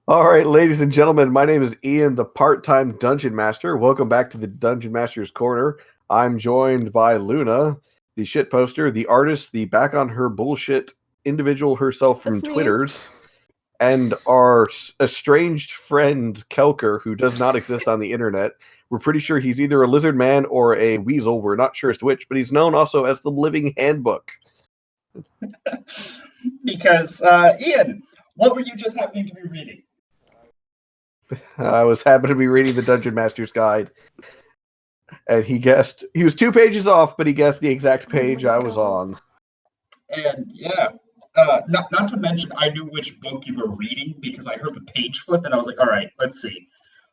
All right, ladies and gentlemen, my name is Ian, the part-time Dungeon Master. Welcome back to the Dungeon Master's Corner. I'm joined by Luna, the shit poster, the artist, the back on her bullshit individual herself from That's me. Twitters, and our estranged friend Kelker, who does not exist on the internet. We're pretty sure he's either a lizard man or a weasel. We're not sure as to which, but he's known also as the Living Handbook. Because, Ian, what were you just happening to be reading? I was happy to be reading the Dungeon Master's Guide, and he was 2 pages off, but he guessed the exact page I was on. And yeah, not to mention, I knew which book you were reading because I heard the page flip, and I was like, all right, let's see.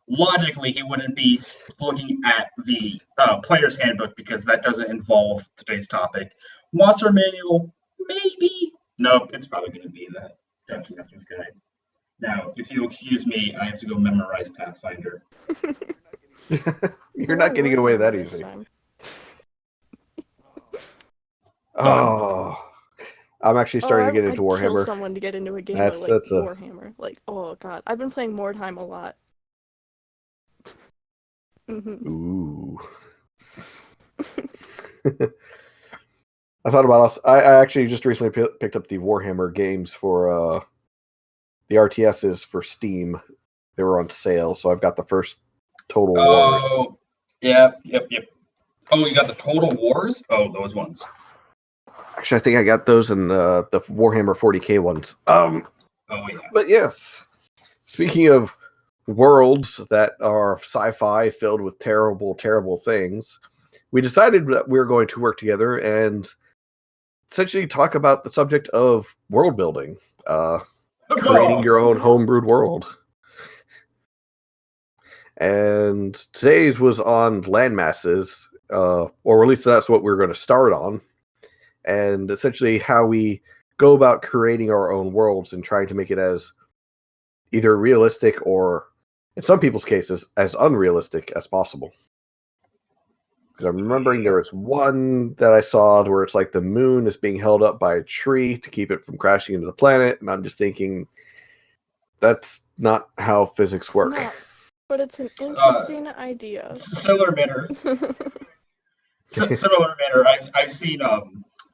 Logically, he wouldn't be looking at the player's handbook because that doesn't involve today's topic. Monster manual, maybe. Nope, it's probably going to be that Dungeon Master's Guide. Now, if you'll excuse me, I have to go memorize Pathfinder. You're not getting away that easy. Oh, I'm actually starting to get into Warhammer. I'd kill someone to get into a game of Warhammer. Like, oh god, I've been playing Wartime a lot. Ooh. I thought about us. I actually just recently picked up the Warhammer games for the RTSs for Steam. They were on sale, so I've got the first Total Wars. Oh, yep. Oh, you got the Total Wars? Oh, those ones. Actually, I think I got those in the Warhammer 40k ones. Oh, yeah. But yes, speaking of worlds that are sci-fi filled with terrible, terrible things, we decided that we were going to work together and essentially talk about the subject of world building, creating your own homebrewed world. And today's was on Landmasses, or at least that's what we're going to start on, and essentially how we go about creating our own worlds and trying to make it as either realistic or, in some people's cases, as unrealistic as possible. Because I'm remembering there was one that I saw where it's like the moon is being held up by a tree to keep it from crashing into the planet, and I'm just thinking, that's not how physics work. But it's an interesting idea. Similar manner. Similar manner. I've seen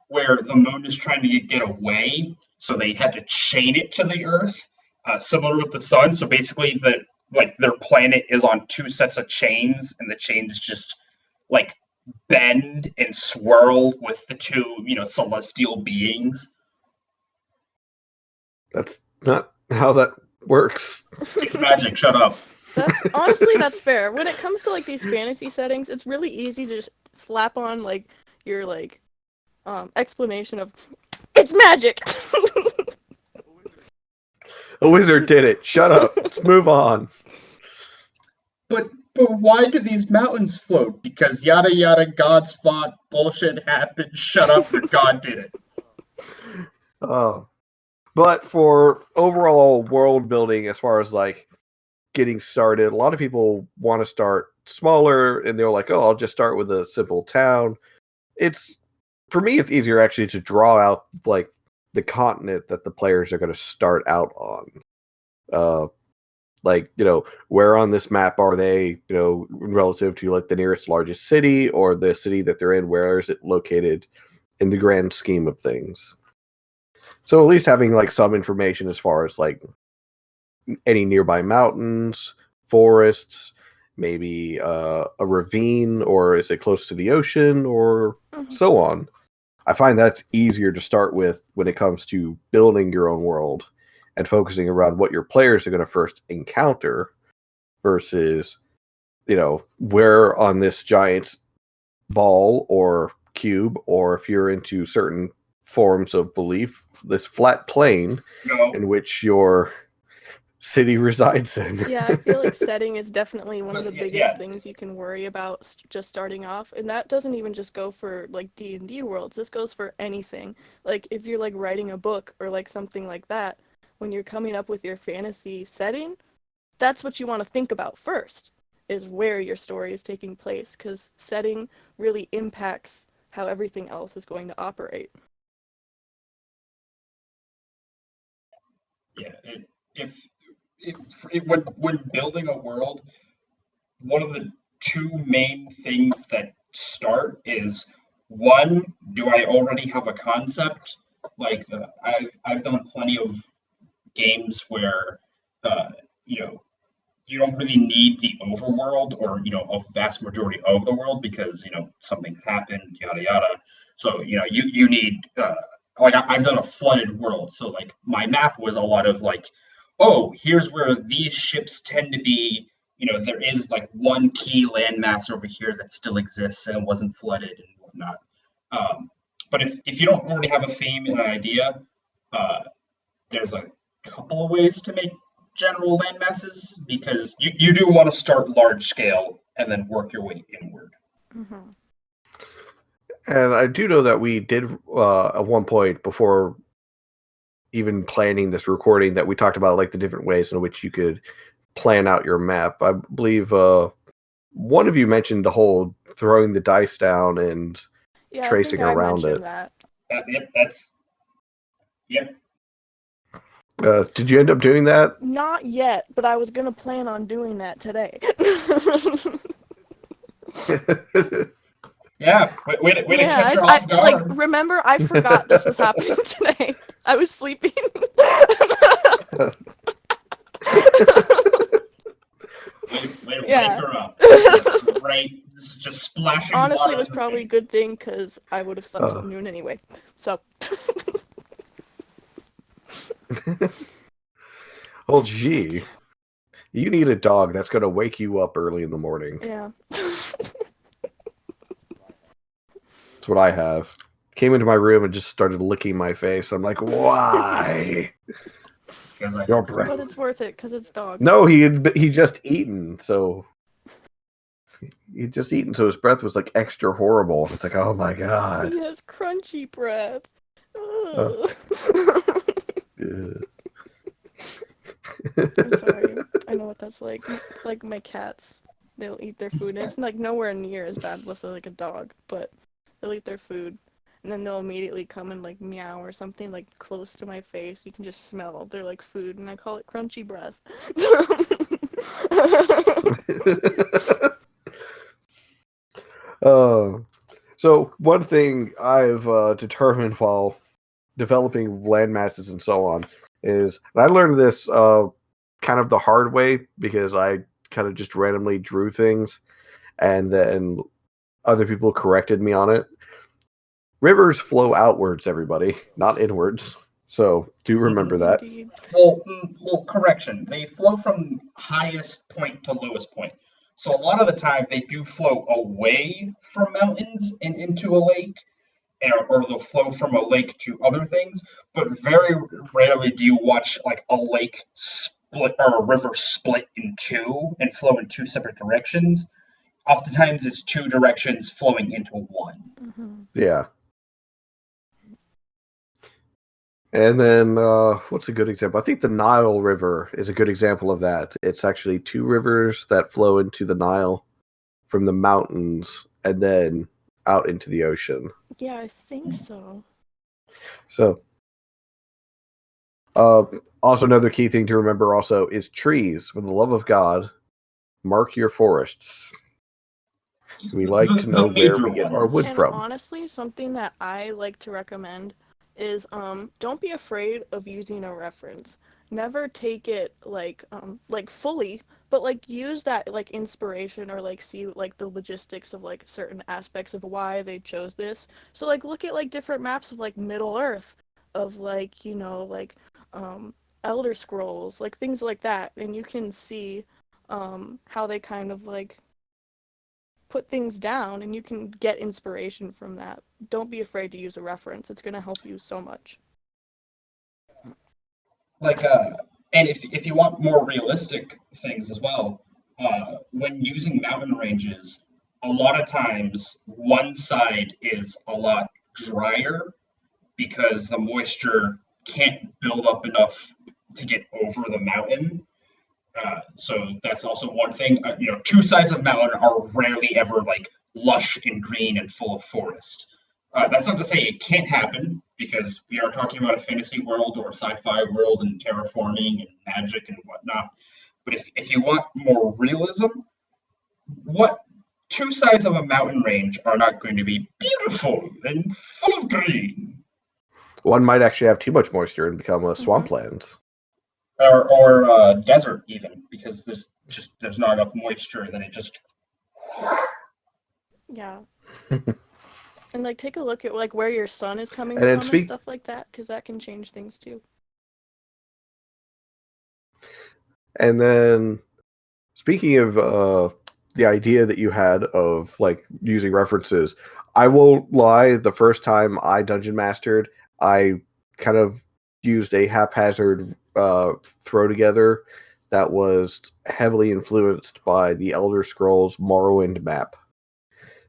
where the moon is trying to get away, so they had to chain it to the Earth. Similar with the sun. So basically, their planet is on two sets of chains, and the chains just like bend and swirl with the two, celestial beings. That's not how that works. It's magic. Shut up. That's fair. When it comes to like these fantasy settings, it's really easy to just slap on like your explanation of it's magic. A wizard did it. Shut up. Let's move on. But why do these mountains float? Because yada yada, gods fought, bullshit happened. Shut up, your god did it. Oh, but for overall world building, as far as like getting started, a lot of people want to start smaller, and they're like, "Oh, I'll just start with a simple town." For me, it's easier actually to draw out like the continent that the players are going to start out on. Like, where on this map are they, relative to like the nearest largest city or the city that they're in, where is it located in the grand scheme of things. So at least having like some information as far as like any nearby mountains, forests, maybe a ravine, or is it close to the ocean, or so on. I find that's easier to start with when it comes to building your own world and focusing around what your players are going to first encounter versus, where on this giant ball or cube, or if you're into certain forms of belief, this flat plane in which your city resides in. Yeah, I feel like setting is definitely one of the biggest things you can worry about just starting off, and that doesn't even just go for like D&D worlds. This goes for anything. Like if you're like writing a book or like something like that, when you're coming up with your fantasy setting, that's what you want to think about first, is where your story is taking place, because setting really impacts how everything else is going to operate. Yeah, if when building a world, one of the two main things that start is one, do I already have a concept? Like I've done plenty of games where uh, you know you don't really need the overworld or a vast majority of the world because something happened, yada yada. So you need like I've done a flooded world, so like my map was a lot of like, oh, here's where these ships tend to be. There is like one key landmass over here that still exists and wasn't flooded and whatnot. But if you don't already have a theme and an idea, uh, there's a couple of ways to make general land masses because you do want to start large scale and then work your way inward. Mm-hmm. And I do know that we did at one point before even planning this recording that we talked about like the different ways in which you could plan out your map. I believe one of you mentioned the whole throwing the dice down and tracing around it. That. Yep. Did you end up doing that? Not yet, but I was gonna plan on doing that today. Yeah, way to catch her off guard. Like, remember, I forgot this was happening today. I was sleeping. Way to wake her up. Right, just splashing. Honestly, it was probably a good thing because I would have slept till noon anyway. So. Well, gee, you need a dog that's going to wake you up early in the morning. Yeah. That's what I have. Came into my room and just started licking my face. I'm like, why? Your breath. But it's worth it because it's dog. No, he just eaten, so he'd just eaten, so his breath was like extra horrible. It's like, oh my god. He has crunchy breath. I'm sorry. I know what that's like. Like my cats, they'll eat their food. And it's like nowhere near as bad as like a dog, but they'll eat their food, and then they'll immediately come and like meow or something like close to my face. You can just smell their like food, and I call it crunchy breath. So one thing I've determined while developing landmasses and so on is, and I learned this kind of the hard way because I kind of just randomly drew things and then other people corrected me on it. Rivers flow outwards, everybody, not inwards. So do remember that. Well, correction. They flow from highest point to lowest point. So a lot of the time they do flow away from mountains and into a lake, or they'll flow from a lake to other things. But very rarely do you watch like a lake split or a river split in two and flow in two separate directions. Oftentimes it's two directions flowing into one. Mm-hmm. Yeah. And then, what's a good example? I think the Nile River is a good example of that. It's actually two rivers that flow into the Nile from the mountains and then out into the ocean. Yeah, I think so. So, also another key thing to remember also is trees. For the love of God, mark your forests. We like to know where we get our wood from. Honestly, something that I like to recommend is don't be afraid of using a reference. Never take it like fully, but like use that like inspiration or like see like the logistics of like certain aspects of why they chose this. So like look at like different maps of like Middle Earth, of like Elder Scrolls, like things like that, and you can see how they kind of like put things down, and you can get inspiration from that. Don't be afraid to use a reference. It's going to help you so much. Like and if you want more realistic things as well, when using mountain ranges, a lot of times one side is a lot drier because the moisture can't build up enough to get over the mountain. So that's also one thing. Two sides of mountain are rarely ever like lush and green and full of forest. That's not to say it can't happen, because we are talking about a fantasy world or a sci-fi world and terraforming and magic and whatnot. But if you want more realism, what two sides of a mountain range are not going to be beautiful and full of green? One might actually have too much moisture and become a swampland. Or desert even, because there's not enough moisture, and then it just Yeah. And like take a look at like where your sun is coming And then from and stuff like that, because that can change things too. And then, speaking of the idea that you had of like using references, I won't lie. The first time I dungeon mastered, I kind of used a haphazard throw together that was heavily influenced by the Elder Scrolls Morrowind map.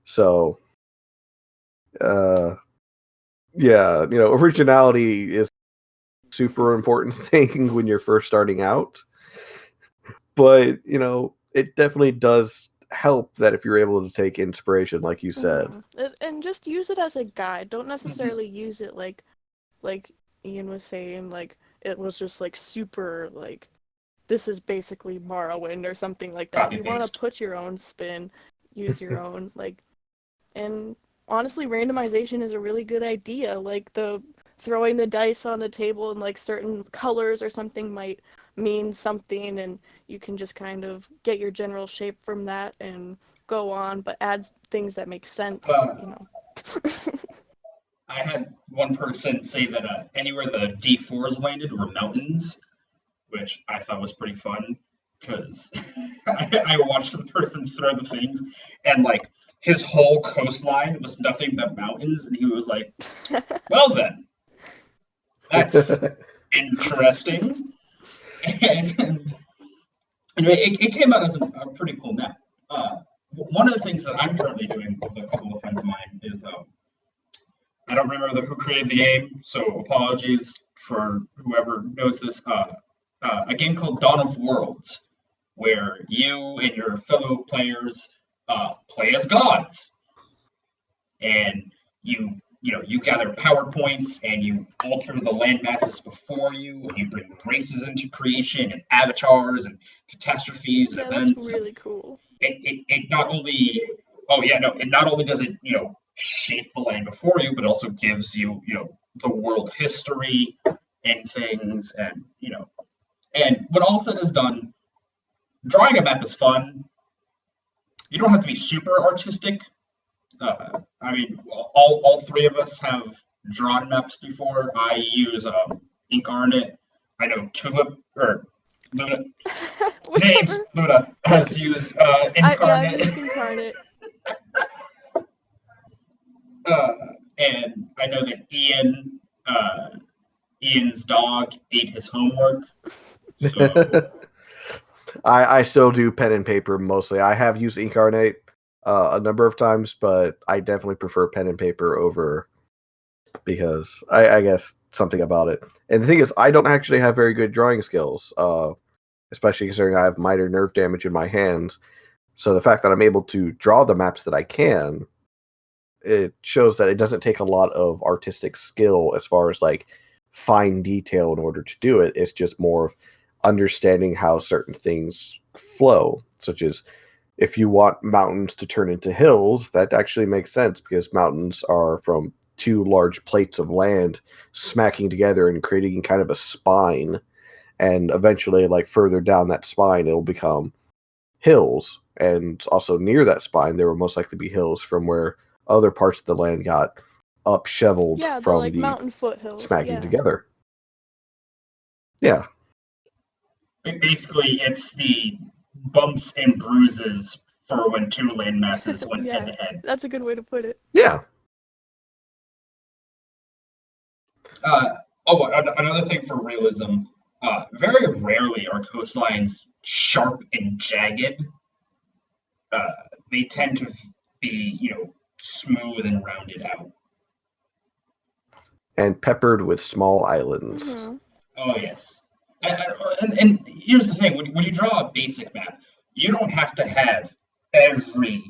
So, yeah, originality is a super important thing when you're first starting out. But, it definitely does help that if you're able to take inspiration, like you said. And just use it as a guide. Don't necessarily use it like Ian was saying, like it was just like super like this is basically Morrowind or something like that. You want to put your own spin, use your own and honestly, randomization is a really good idea. Like the throwing the dice on the table and like certain colors or something might mean something, and you can just kind of get your general shape from that and go on, but add things that make sense, I had one person say that anywhere the D4s landed were mountains, which I thought was pretty fun, because I watched the person throw the things, and like his whole coastline was nothing but mountains, and he was like, well then, that's interesting. And anyway, it came out as a pretty cool map. One of the things that I'm currently doing with a couple of friends of mine is I don't remember who created the game, so apologies for whoever knows this. A game called Dawn of Worlds, where you and your fellow players play as gods, and you gather power points and you alter the land masses before you, and you bring races into creation and avatars and catastrophes and events. That's really cool. It not only it not only does it shape the land before you, but also gives you the world history and things, and and when all said is done, drawing a map is fun. You don't have to be super artistic. I mean, all three of us have drawn maps before. I use Incarnate. I know Tulip or Luna. Names Luna has used Incarnate. I've used Incarnate. And I know that Ian's dog ate his homework. So. I still do pen and paper mostly. I have used Incarnate a number of times, but I definitely prefer pen and paper over, because I guess something about it. And the thing is, I don't actually have very good drawing skills, especially considering I have minor nerve damage in my hands. So the fact that I'm able to draw the maps that I can, it shows that it doesn't take a lot of artistic skill as far as like fine detail in order to do it. It's just more of understanding how certain things flow, such as if you want mountains to turn into hills, that actually makes sense because mountains are from two large plates of land smacking together and creating kind of a spine, and eventually like further down that spine it'll become hills, and also near that spine there will most likely be hills from where other parts of the land got up shoveled from like the mountain foothills smacking together. Yeah. Basically, it's the bumps and bruises for when two land masses went head to head. That's a good way to put it. Yeah. Another thing for realism, very rarely are coastlines sharp and jagged. They tend to be, smooth and rounded out. And peppered with small islands. Mm-hmm. Oh, yes. And here's the thing, when you draw a basic map, you don't have to have every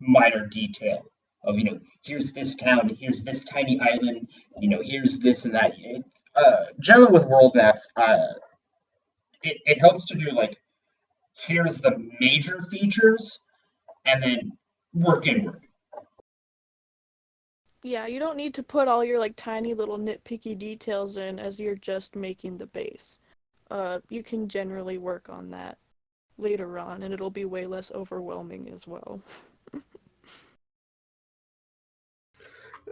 minor detail. of, here's this town, here's this tiny island, here's this and that. Generally with world maps, it helps to do like, here's the major features, and then work inward. Yeah, you don't need to put all your like tiny little nitpicky details in as you're just making the base. You can generally work on that later on, and it'll be way less overwhelming as well.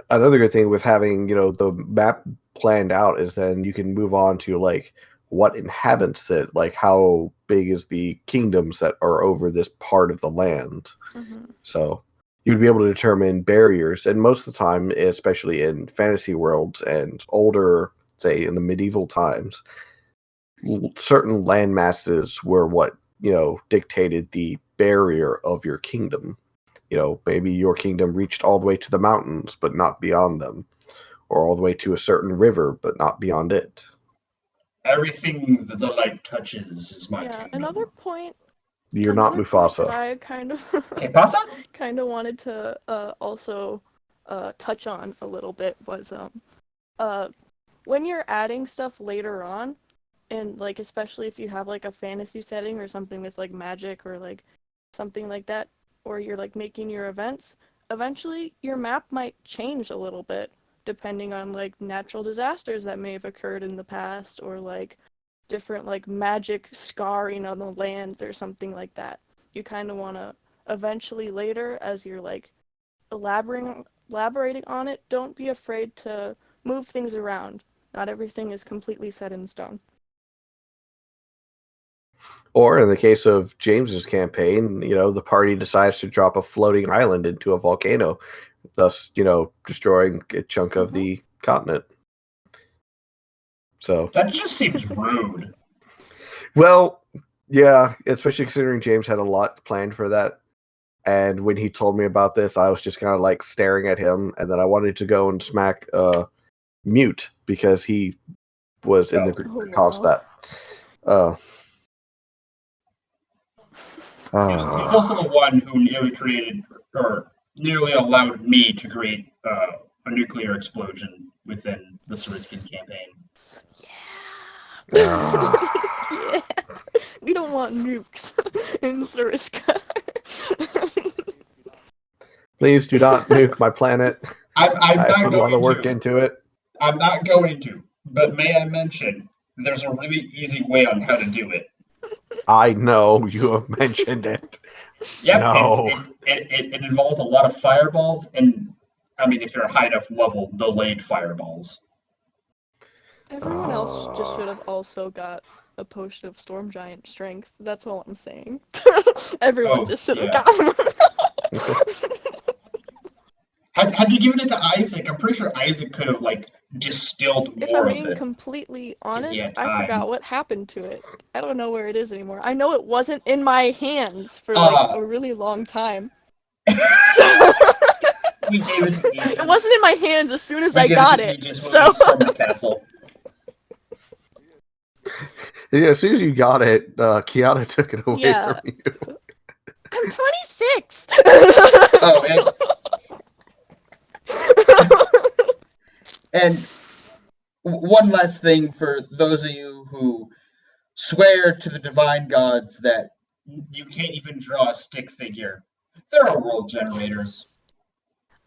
Another good thing with having, the map planned out is then you can move on to like what inhabits it, like how big is the kingdoms that are over this part of the land. Mm-hmm. So you'd be able to determine barriers, and most of the time, especially in fantasy worlds and older, say in the medieval times, certain land masses were what dictated the barrier of your kingdom. Maybe your kingdom reached all the way to the mountains, but not beyond them, or all the way to a certain river, but not beyond it. Everything that the light touches is my kingdom. Another point. You're not Mufasa. That I kind of kind of wanted to also touch on a little bit was when you're adding stuff later on, and like especially if you have like a fantasy setting or something with like magic or like something like that, or you're like making your events, eventually your map might change a little bit depending on like natural disasters that may have occurred in the past, or like different like magic scarring on the land or something like that. You kind of want to eventually later, as you're like elaborating on it, don't be afraid to move things around. Not everything is completely set in stone. Or in the case of James's campaign, the party decides to drop a floating island into a volcano, thus, destroying a chunk of the continent. So that just seems rude. Well, yeah, especially considering James had a lot planned for that. And when he told me about this, I was just kind of like staring at him, and then I wanted to go and smack Mute because he was in the group that caused that. He's also the one who nearly created, or nearly allowed me to create a nuclear explosion within the Sariskan campaign. Yeah. We don't want nukes in Sariska. Please do not nuke my planet. I put a lot of work into it. I'm not going to, but may I mention, there's a really easy way on how to do it. I know, you have mentioned it. Yep, no. It involves a lot of fireballs, and I mean, if you're a high enough level, delayed fireballs. Everyone else just should have also got a potion of Storm Giant Strength. That's all I'm saying. Everyone just should have gotten one. Had you given it to Isaac, I'm pretty sure Isaac could have like distilled more of it. If I'm being completely honest, I forgot what happened to it. I don't know where it is anymore. I know it wasn't in my hands for like a really long time. So we gave it to Aegis. It wasn't in my hands as soon as I got it. So from the castle. Yeah, as soon as you got it, Kiana took it away from you. I'm 26. And one last thing for those of you who swear to the divine gods that you can't even draw a stick figure, there are world generators.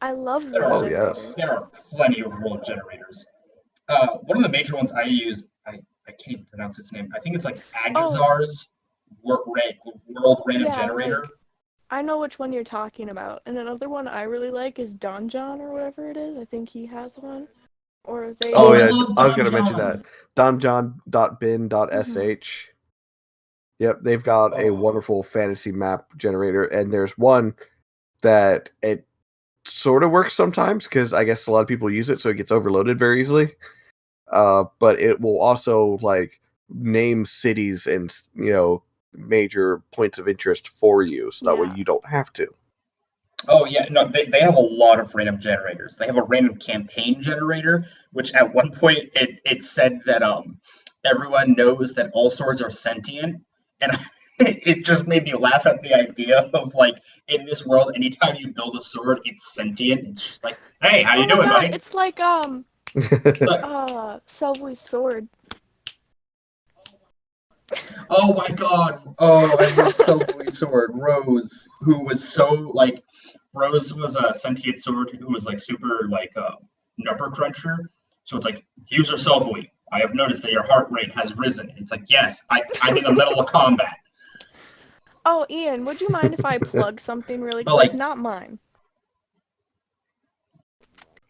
I love world generators. Yes. There are plenty of world generators. One of the major ones I use, I can't even pronounce its name. I think it's like Agazar's world random generator. Like, I know which one you're talking about. And another one I really like is Donjon or whatever it is. I think he has one. Or they. Oh yeah, I was gonna mention that. Donjon.bin.sh. Yep, they've got a wonderful fantasy map generator, and there's one that it sort of works sometimes because I guess a lot of people use it, so it gets overloaded very easily. But it will also like name cities and major points of interest for you, so that way you don't have to. Oh yeah, no, they have a lot of random generators. They have a random campaign generator, which at one point it said that everyone knows that all swords are sentient, and it just made me laugh at the idea of like in this world, anytime you build a sword, it's sentient. It's just like, hey, how you Oh my doing, god, buddy? it's like Look, Selby's sword. oh my god! Oh, I love Cellboy's sword, Rose, who was so like, Rose was a sentient sword who was like super like number cruncher. So it's like, user Cellboy, I have noticed that your heart rate has risen. It's like, yes, I'm in the middle of combat. Oh, Ian, would you mind if I plug something really But quick? like, Not mine.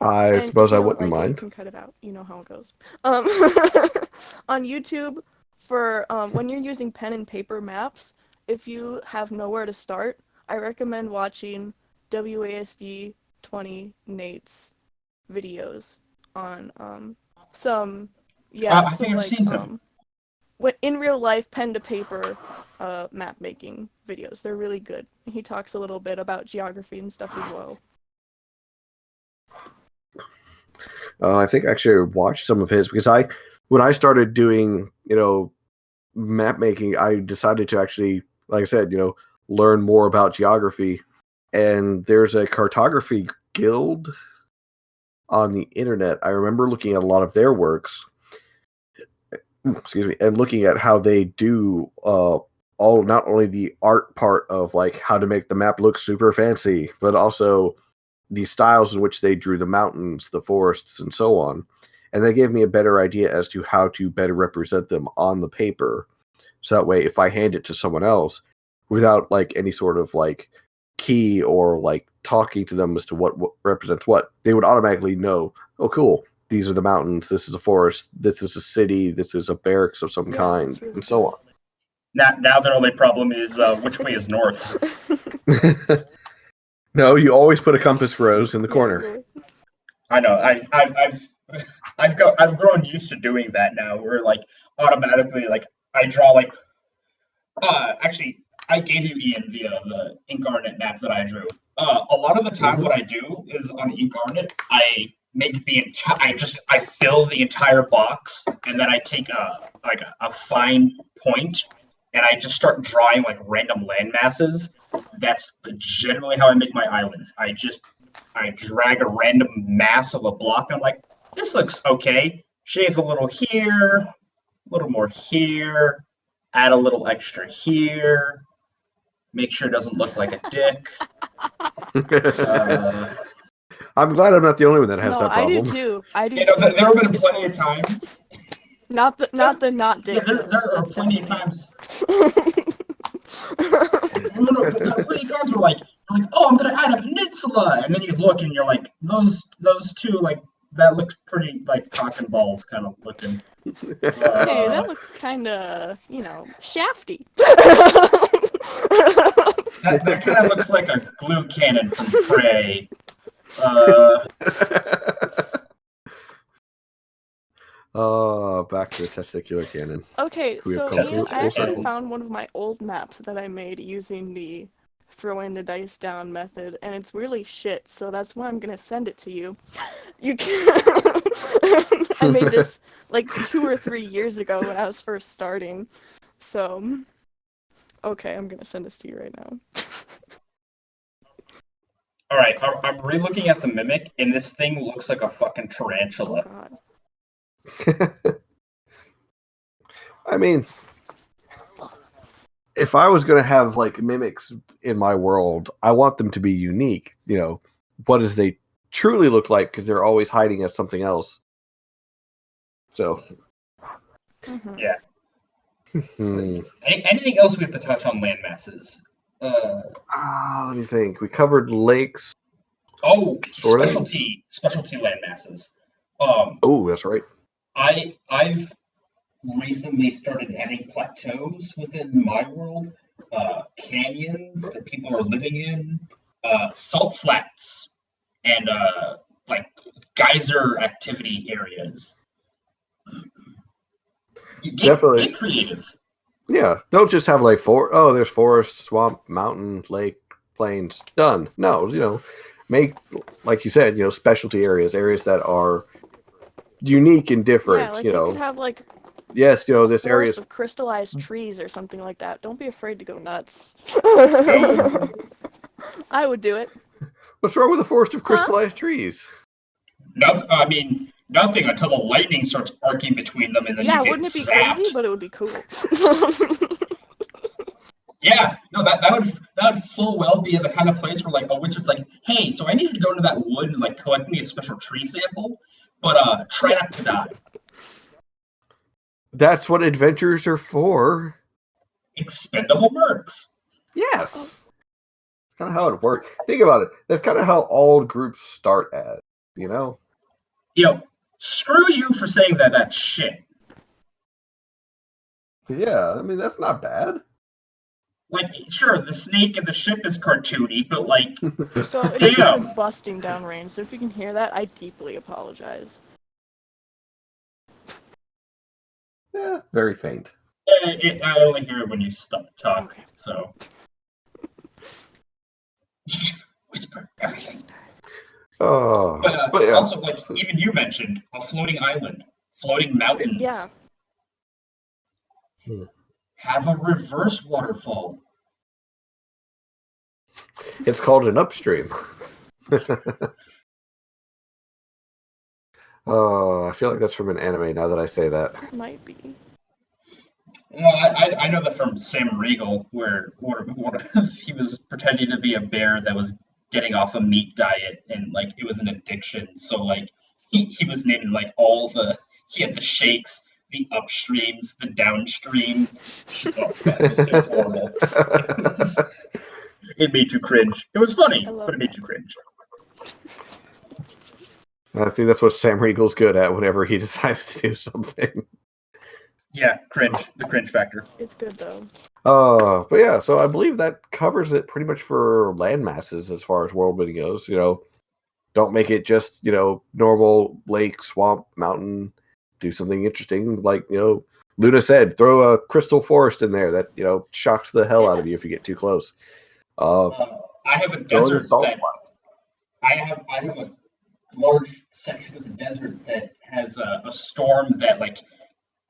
I And suppose if you I don't wouldn't like it, you mind. can cut it out. You know how it goes. On YouTube, for when you're using pen and paper maps, if you have nowhere to start, I recommend watching WASD 20 Nate's videos on some I so think I've like seen them. in real life pen to paper map making videos. They're really good. He talks a little bit about geography and stuff as well. I think actually I watched some of his because when I started doing, map making, I decided to actually, like I said, learn more about geography. And there's a cartography guild on the internet. I remember looking at a lot of their works, excuse me, and looking at how they do all not only the art part of like how to make the map look super fancy, but also the styles in which they drew the mountains, the forests, and so on. And they gave me a better idea as to how to better represent them on the paper. So that way, if I hand it to someone else without like any sort of like key or like talking to them as to what represents what, they would automatically know, oh, cool, these are the mountains, this is a forest, this is a city, this is a barracks of some kind, Really and so on. Now their only problem is which way is north. No, you always put a compass rose in the corner. Really. I know. I've grown used to doing that now. Where like automatically like I draw like actually I gave you Ian the Incarnate map that I drew. A lot of the time, what I do is on Incarnate, I make the entire I fill the entire box, and then I take a fine point, and I just start drawing like random land masses. That's generally how I make my islands. I drag a random mass of a block, and I'm like, this looks okay. Shave a little here, a little more here, add a little extra here, make sure it doesn't look like a dick. I'm glad I'm not the only one that has that problem. I do too. There have been plenty of times. Not dick. Yeah, there are plenty of times. There are plenty of times where like, oh, I'm gonna add a peninsula, and then you look and you're like, those two like that looks pretty like cock and balls kind of looking. Hey, that looks kind of shafty. That kind of looks like a glue cannon from Prey. Back to the testicular cannon. Okay, so Ian, I actually found one of my old maps that I made using the throwing the dice down method, and it's really shit, so that's why I'm gonna send it to you. You can I made this like 2 or 3 years ago when I was first starting. So okay, I'm gonna send this to you right now. Alright, I'm re-looking at the Mimic, and this thing looks like a fucking tarantula. Oh god. I mean, if I was going to have like mimics in my world, I want them to be unique. What does they truly look like? Because they're always hiding as something else. So, yeah. Anything else we have to touch on landmasses? Let me think. We covered lakes. Oh, specialty landmasses. Oh, that's right. I've recently started adding plateaus within my world, canyons that people are living in, salt flats, and like geyser activity areas. Definitely get creative. Yeah, don't just have like there's forest, swamp, mountain, lake, plains. Done. No, make, like you said, specialty areas that are unique and different. Yeah, like you could have like yes, A this area forest is of crystallized trees or something like that. Don't be afraid to go nuts. I would do it. what's wrong with a forest of Huh? crystallized trees? Nothing until the lightning starts arcing between them, and then Yeah, you get wouldn't it be zapped. crazy? But it would be cool. Yeah, no, that would full well be the kind of place where like a wizard's like, hey, so I need you to go into that wood and like collect me a special tree sample, but try not to die. That's what adventures are for. Expendable mercs. Yes. It's kind of how it works. Think about it. That's kind of how all groups start as, Screw you for saying that's shit. Yeah, I mean, that's not bad. Like, sure, the snake and the ship is cartoony, but like, So it's damn. busting down rain. So if you can hear that, I deeply apologize. Yeah, very faint. I only hear it when you talk, Okay. so. Whisper everything. Oh, But yeah. also, like, even you mentioned a floating island, floating mountains. Yeah. Have a reverse waterfall. It's called an upstream. Oh, I feel like that's from an anime now that I say that. It might be. I know that from Sam Riegel, where he was pretending to be a bear that was getting off a meat diet, and like it was an addiction. So like he was naming like he had the shakes, the upstreams, the downstreams. Oh, God, it was horrible. It made you cringe. It was funny, but it made you cringe. I think that's what Sam Riegel's good at whenever he decides to do something. Yeah, cringe. The cringe factor. It's good though. But yeah, so I believe that covers it pretty much for landmasses as far as world building goes. Don't make it just, normal lake, swamp, mountain. Do something interesting. Like, Luna said, throw a crystal forest in there that, shocks the hell out of you if you get too close. I have a desert that I have a large section of the desert that has a storm that like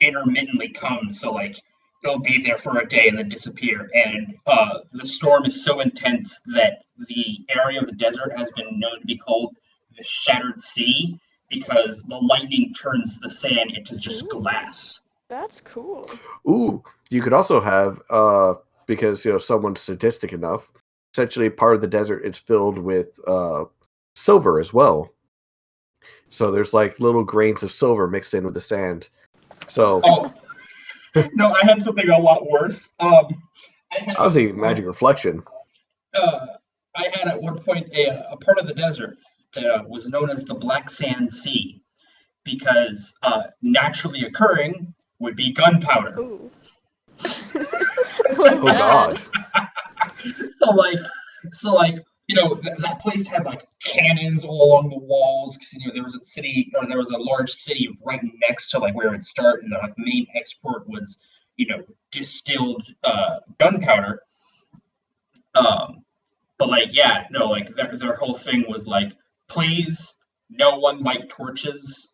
intermittently comes, so like it'll be there for a day and then disappear, and the storm is so intense that the area of the desert has been known to be called the Shattered Sea because the lightning turns the sand into just glass. That's cool. Ooh, you could also have because someone's sadistic enough, essentially part of the desert is filled with silver as well. So there's like little grains of silver mixed in with the sand. So no, I had something a lot worse. I was thinking magic reflection. I had at one point a part of the desert that was known as the Black Sand Sea because naturally occurring would be gunpowder. Ooh. Oh God. So like that place had like cannons all along the walls because there was a large city right next to like where it would start, and the like main export was distilled gunpowder. But like their whole thing was like, please, no one light torches,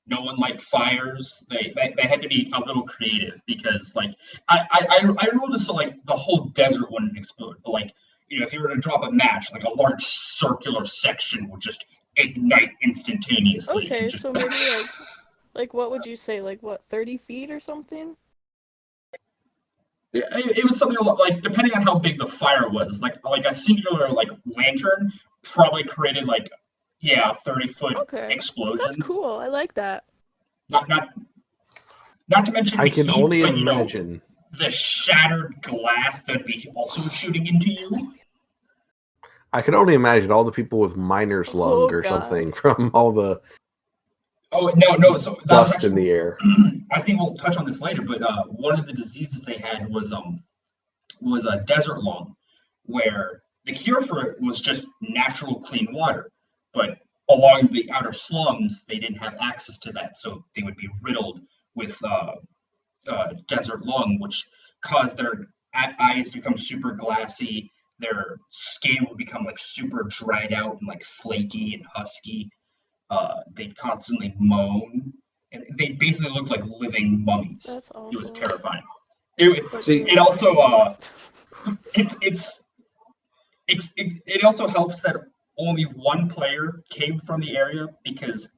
no one light fires. They had to be a little creative because like I wrote this so like the whole desert wouldn't explode, but like if you were to drop a match, like a large circular section would just ignite instantaneously. Okay, so maybe like what would you say, like what, 30 feet or something? It was something like, depending on how big the fire was, like a singular like lantern probably created like 30-foot explosion. That's cool. I like that. Not to mention I can only imagine the shattered glass that'd be also shooting into you. I can only imagine all the people with miner's lung or something from all the no, so dust actually in the air. I think we'll touch on this later, but one of the diseases they had was a desert lung, where the cure for it was just natural clean water, but along the outer slums they didn't have access to that, so they would be riddled with desert lung, which caused their eyes to become super glassy. Their skin would become like super dried out and like flaky and husky. They'd constantly moan, and they basically looked like living mummies. That's awful. It was terrifying. See, It also it also helps that only one player came from the area, because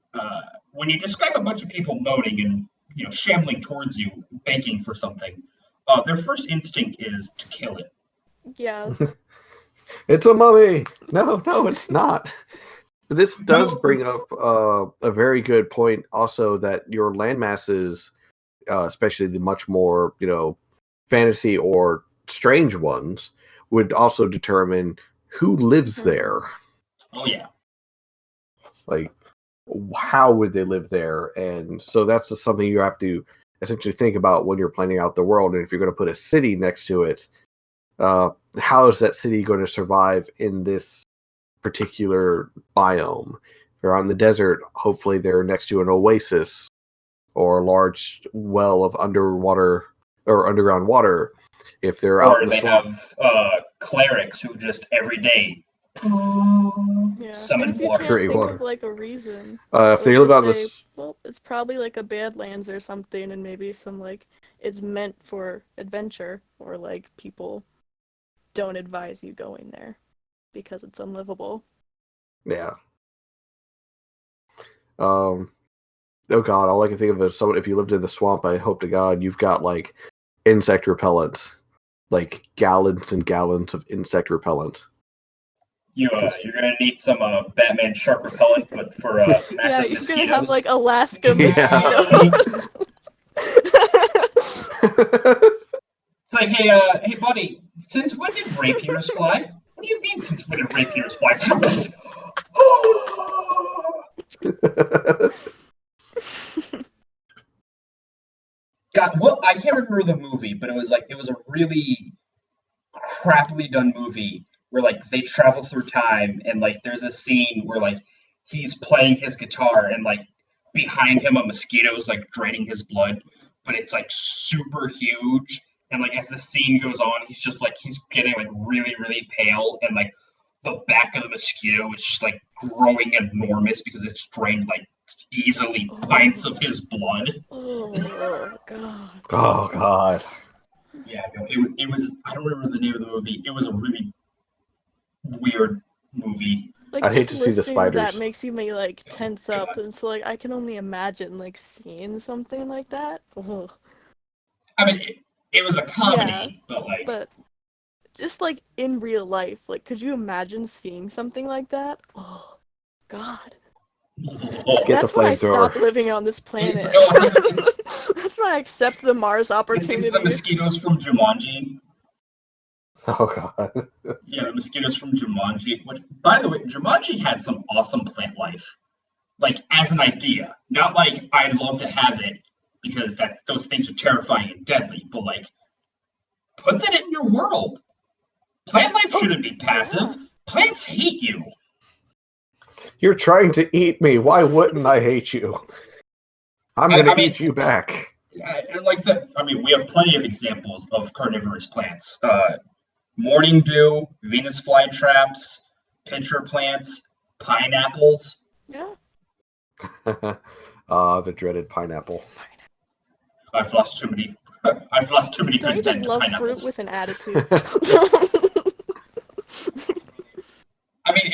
when you describe a bunch of people moaning and shambling towards you, begging for something, their first instinct is to kill it. Yeah. It's a mummy. No, it's not. This does bring up a very good point. Also, that your landmasses, especially the much more fantasy or strange ones, would also determine who lives there. Oh yeah. Like, how would they live there? And so that's just something you have to essentially think about when you're planning out the world. And if you're going to put a city next to it, how is that city going to survive in this particular biome? If they're out in the desert, hopefully they're next to an oasis or a large well of underwater or underground water. If they're out in the swamp, have clerics who just every day summon And if you water. can't think water. of like a reason, if they live out in well, it's probably like a Badlands or something, and maybe some like it's meant for adventure, or like people don't advise you going there because it's unlivable. Yeah. Oh God, all I can think of is someone. If you lived in the swamp, I hope to God you've got like insect repellent, like gallons and gallons of insect repellent. You're gonna need some Batman shark repellent, but for massive Yeah, you're mosquitoes. gonna have like Alaska Yeah. mosquitoes. It's like, hey, buddy. Since when did rapiers fly? What do you mean, since when did rapiers fly? God, well, I can't remember the movie, but it was a really crappily done movie where like they travel through time, and like there's a scene where like he's playing his guitar, and like behind him a mosquito is like draining his blood, but it's like super huge, and like as the scene goes on, he's getting like really, really pale, and like the back of the mosquito is just like growing enormous because it's drained like easily pints of his blood. Oh God. Oh God. Yeah, no, it was. I don't remember the name of the movie. It was a really weird movie. Like, I'd hate just to see the listening to that spiders. makes you like tense up, and so like I can only imagine like seeing something like that. Ugh. I mean, it was a comedy, But just like in real life, like could you imagine seeing something like that? Oh God. Get That's the why I flamethrower. stopped living on this planet. That's why I accept the Mars opportunity. It's the mosquitoes from Jumanji. Oh God. Yeah, the mosquitoes from Jumanji. Which, by the way, Jumanji had some awesome plant life. Like, as an idea. Not like I'd love to have it, because those things are terrifying and deadly, but like, put that in your world. Plant life shouldn't be passive. Yeah. Plants hate you. You're trying to eat me. Why wouldn't I hate you? I'm going to eat you back. And like that, I mean, we have plenty of examples of carnivorous plants. Morning dew, Venus flytraps, pitcher plants, pineapples. Yeah. The dreaded pineapple. I've lost too many. I've lost too many Don't you good just men to love pineapples. fruit with an attitude? I mean,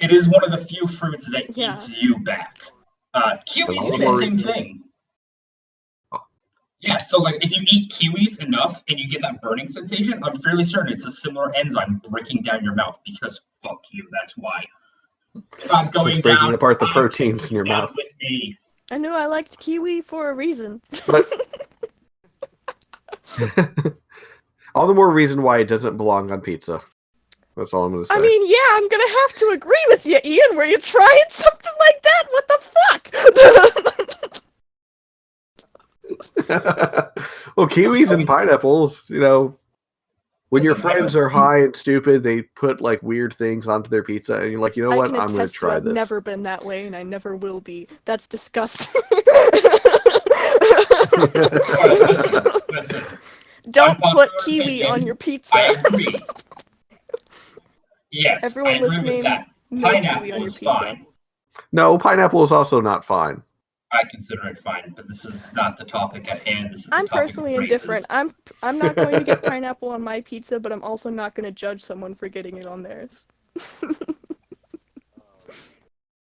it is one of the few fruits that eats you back. Kiwis do the same thing. Yeah, so like if you eat kiwis enough and you get that burning sensation, I'm fairly certain it's a similar enzyme breaking down your mouth, because fuck you, that's why. If I'm going It's breaking down, apart the proteins in your down mouth. with me. I knew I liked kiwi for a reason. But all the more reason why it doesn't belong on pizza. That's all I'm going to say. I mean, yeah, I'm gonna have to agree with you, Ian. Were you trying something like that? What the fuck? Well, kiwis and pineapples, when your friends are high and stupid, they put like weird things onto their pizza, and you're like, you know what? I'm going to try I've this. never been that way, and I never will be. That's disgusting. Listen, Don't put kiwi on your pizza. I agree. Yes, Everyone I agree listening, with that. no Pineapple kiwi on your is pizza. fine. No, pineapple is also not fine. I consider it fine, but this is not the topic at hand. This is the I'm topic of personally races. indifferent. I'm not going to get pineapple on my pizza, but I'm also not going to judge someone for getting it on theirs.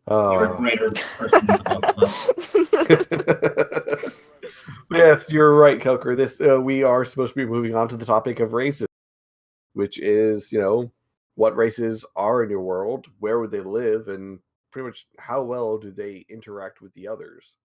You're a greater person than the both of us. Yes, you're right, Kelker. This we are supposed to be moving on to the topic of races, which is, what races are in your world, where would they live, and pretty much how well do they interact with the others.